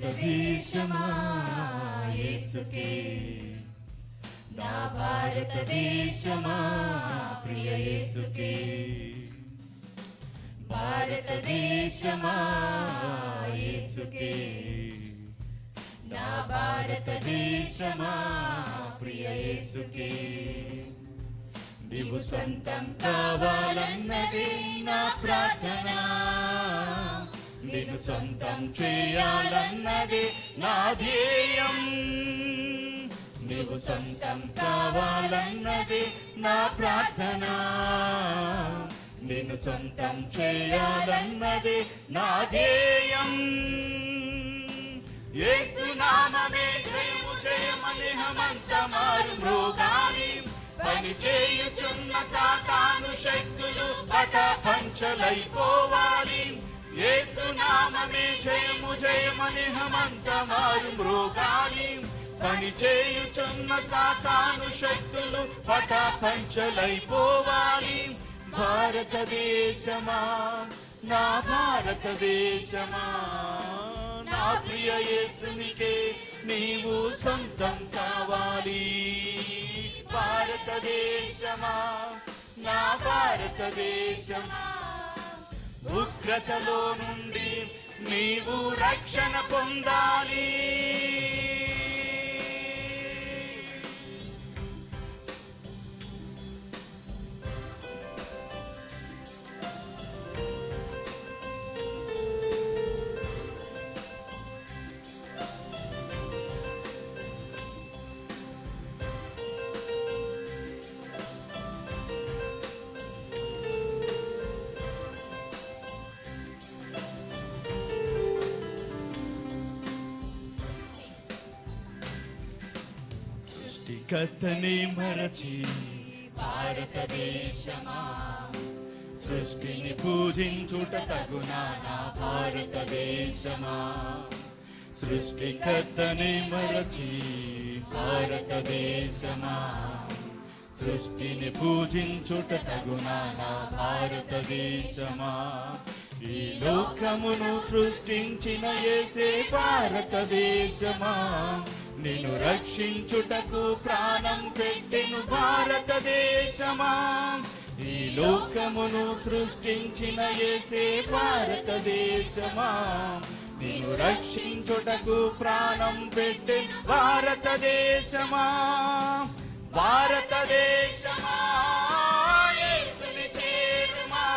భారతదేశమా యేసుకే, నా భారతదేశమా ప్రియ యేసుకే, భారతదేశమా యేసుకే, నా భారతదేశమా ప్రియ యేసుకే. నీవు సొంతం కావాలన్నది నా ప్రార్థన, నిన్ను సొంతం చేయాలన్నది నా ధ్యేయం. నీవు సొంతం కావాలన్నది నా ప్రార్థన, నిన్ను సొంతం చేయాలన్నది నా ధ్యేయం. యేసు నామమే జయము జయమని హమంత మారు మ్రోగాలి, పని చేయుచున్న సాతాను శక్తులు పటపంచలైపోవాలి. యేసు నామమే జయము జయమని హమంత మారు మ్రోగాలి, పని చేయుచున్న సాతాను శక్తులు పటపంచలైపోవాలి. భారతదేశమా నా భారతదేశమా, నా ప్రియ యేసునికే నీవు సొంతం కావాలి. భారతదేశమా నా భారతదేశమా, ఉగ్రతలో నుండి నీవు రక్షణ పొందాలి. సృష్టికర్తని మరచి భారతదేశమా, సృష్టిని పూజించుట తగునా నా భారతదేశమా. సృష్టికర్తని మరచి భారతదేశమా, సృష్టిని పూజించుట తగునా నా భారతదేశమా. ఈ లోకమును సృష్టించిన యేసే భారతదేశమా, నిన్ను రక్షించుటకు ప్రాణం పెట్టెను భారతదేశమా. ఈ లోకమును సృష్టించిన యేసే భారతదేశమా, నిన్ను రక్షించుటకు ప్రాణం పెట్టెను భారతదేశమా. భారతదేశమా యేసుని చేరుమా,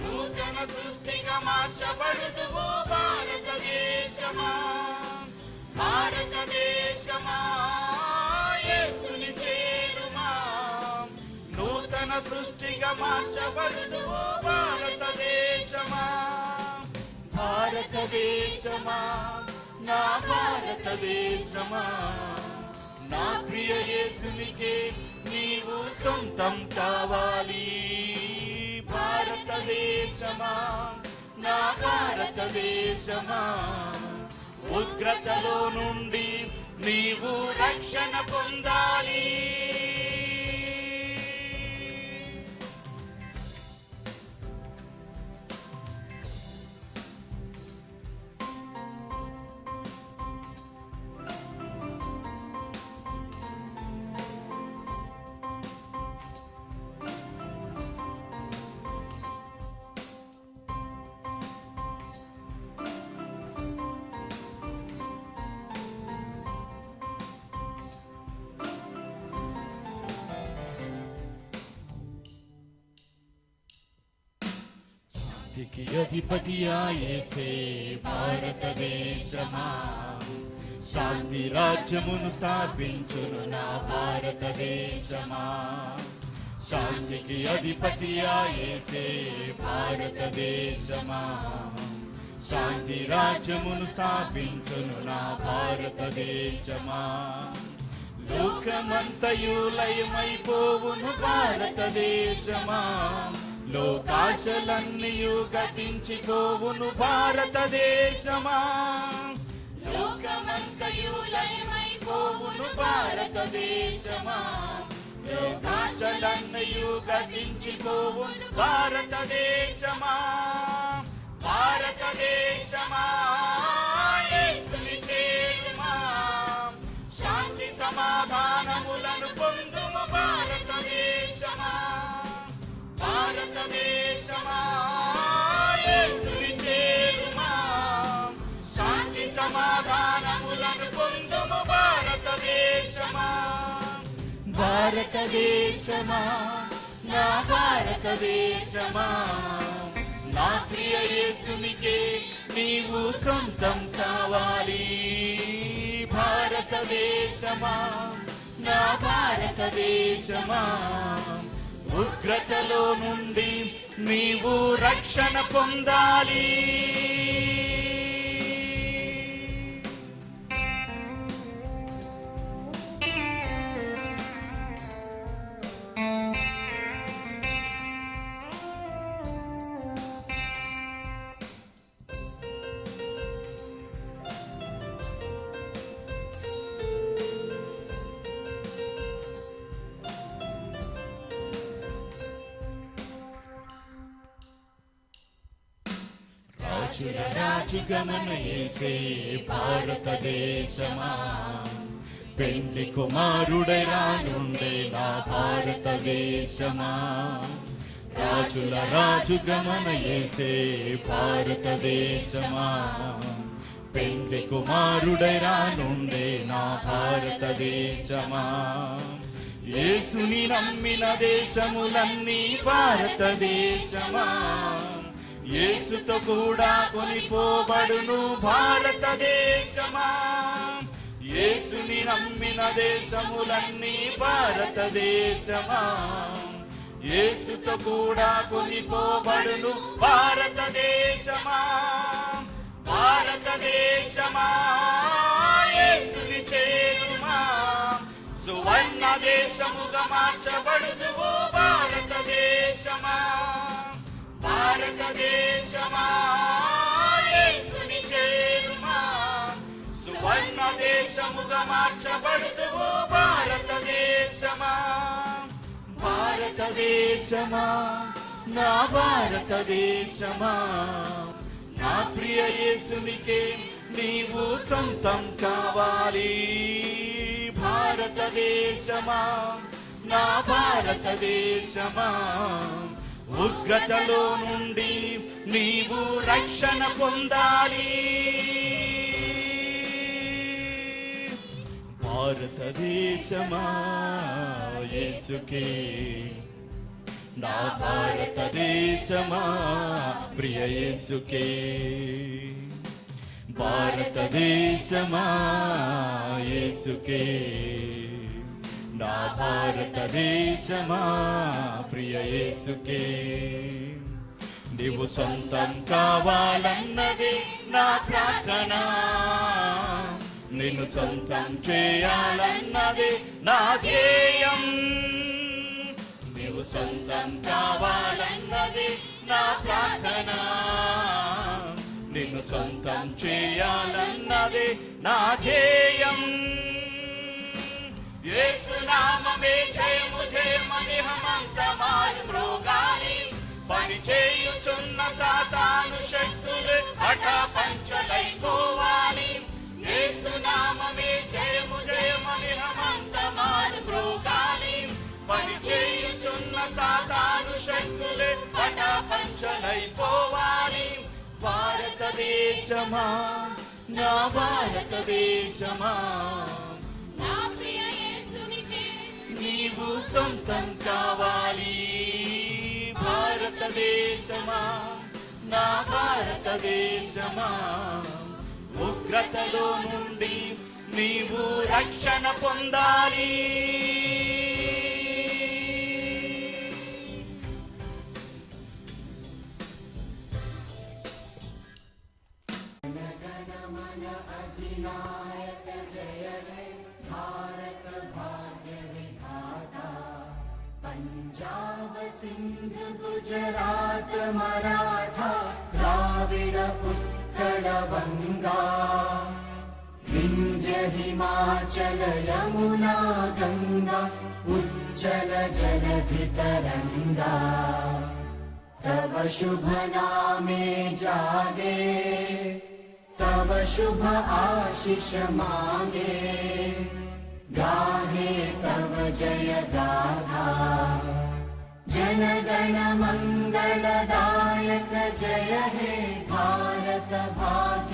నూతన సృష్టిగా మార్చబడుదువు భారతదేశమా. భారతదేశమా యేసుని చేరుమా, నూతన సృష్టిగా మార్చబడుదువు భారతదేశమా. భారతదేశమా నా భారతదేశమా, నా ప్రియ యేసునికే నీవు సొంతం కావాలి. భారతదేశమా నా భారతదేశమా, ఉగ్రతలో నుండి నీవు రక్షణ పొందాలి. శాంతికి అధిపతియా యేసే భారతదేశమా, శాంతి రాజ్యమును స్థాపించును నా భారతదేశమా. శాంతికి అధిపతియా యేసే భారతదేశమా, శాంతి రాజ్యమును స్థాపించును నా భారతదేశమా. లోకమంతయు లయమైపోవును భారతదేశమా, లోకాశలన్నీయు గతించిపోవును భారతదేశమా. లోకమంతయు లయమైపోవును భారతదేశమా, లోకాశలన్నీయు గతించిపోవును భారతదేశమా. భారతదేశమా భారతదేశమా యేసుని చేరుమా, శాంతి సమాధానములను పొందుము భారతదేశమా. భారతదేశమా నా భారతదేశమా, నా ప్రియ యేసునికే నీవు సొంతం కావాలి. భారతదేశమా నా భారతదేశమా, ఉగ్రతలో నుండి నీవు రక్షణ పొందాలి. రాజుల రాజుగమన యేసే భారతదేశమా, పెండ్లి కుమారుడై రానుండే నా భారతదేశమా. రాజుల రాజుగమన యేసే భారతదేశమా, పెండ్లి కుమారుడై రానుండే నా భారతదేశమా. యేసుని నమ్మిన దేశములన్నీ భారతదేశమా, యేసుతో కూడా కొనిపోబడును భారతదేశమా. యేసుని నమ్మిన దేశములన్నీ భారతదేశమా, యేసుతో కూడా కొనిపోబడును భారతదేశమా. భారతదేశమా యేసుని చేరుమా, సువర్ణ దేశముగా మార్చబడుదువు భారతదేశమా. భారతదేశమా యేసుని చేరుమా, సువర్ణ దేశముగా మార్చబడుదువు భారతదేశమా. భారతదేశమా నా భారతదేశమా, నా ప్రియ యేసునికే నీవు సొంతం కావాలి. భారతదేశమా నా భారతదేశమా, ఉగ్రతలో నుండి నీవు రక్షణ పొందాలి. భారతదేశమా యేసుకే, నా భారతదేశమా ప్రియ యేసుకే. భారతదేశమా యేసుకే, నా భారతదేశమా ప్రియ యేసుకే. నీవు సొంతం కావాలన్నది నా ప్రార్థన, నిన్ను సొంతం చేయాలన్నది నా ధ్యేయం. నీవు సొంతం కావాలన్నది నా ప్రార్థన, నిన్ను సొంతం చేయాలన్నది నా ధ్యేయం. యేసు నామమే జయము జయమని హమంత మారు మ్రోగాలి, పని చేయుచున్న సాతాను శక్తులు పటాపంచలైపోవాలి. యేసు నామమే జయము జయమని హమంత మారు మ్రోగాలి, పని చేయుచున్న సాతాను శక్తులు పటాపంచలైపోవాలి. భారతదేశమా నా భారతదేశమా, నీవు సొంతం కావాలి. భారతదేశమా నా భారతదేశమా, ఉగ్రతలో నుండి నీవు రక్షణ పొందాలి. अधिनायक जय हे भारत भाग्य विधाता, पंजाब सिंध गुजरात मराठा द्राविड उत्कल बंगा, विंध्य हिमाचल यमुना गंगा उज्जल जलधि तरंगा, तव शुभ नामे जागे, तव शुभ आशीष मांगे, गाहे तव जय गाथा, जनगण मंगलदायक जय हे भारत भाग्य